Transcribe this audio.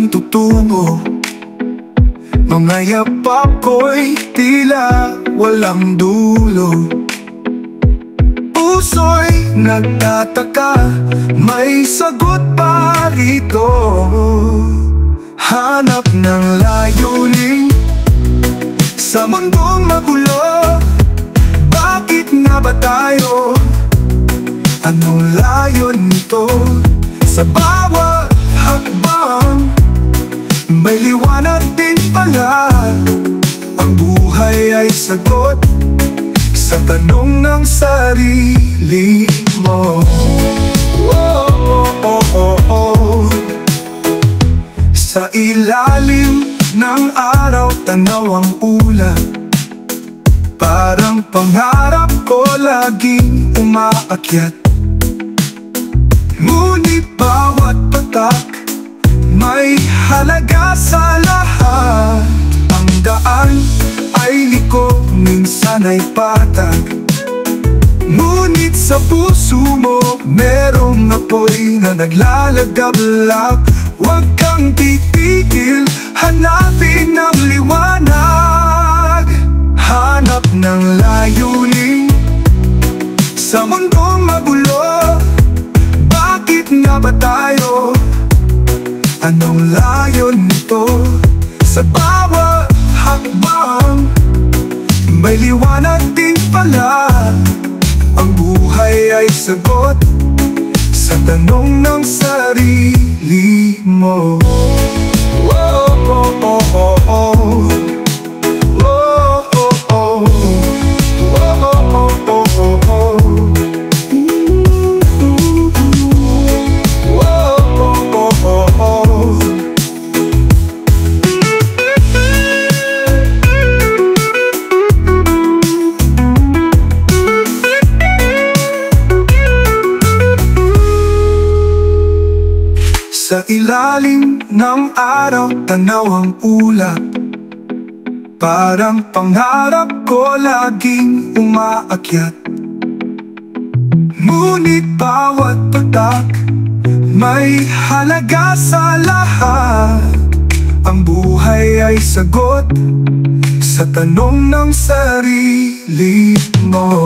tutungo. Mga yapak ko'y tila walang dulo. Puso'y nagtataka, may sagot pa rito. Hanap ng layunin sa mundong magulo. Bakit nga ba tayo? Anong layon nito? Sa bawat hakbang may liwanag din pala. Ang buhay ay sagot sa tanong ng sarili mo. Oh, oh, oh, oh. Sa ilalim ng araw, tanaw ang ulap. Parang pangarap ko laging umaakyat. Ngunit bawat patak may halaga sa lahat. Ang daan ay liko, minsan ay patag. Ngunit sa puso mo merong apoy na naglalagablak. Huwag kang titigil, hanapin ang liwanag. Hanap ng layunin sa mundong magulo. Bakit nga ba tayo? Anong layon nito? Sa bawat hakbang may liwanag din pala. Ang buhay ay sagot sa tanong ng sarili mo. Oh, oh, oh, oh, oh. Oh, oh, oh. Oh, oh, oh, oh, oh. Sa ilalim ng araw, tanaw ang ulap. Parang pangarap ko laging umaakyat. Ngunit bawat patak may halaga sa lahat. Ang buhay ay sagot sa tanong ng sarili mo.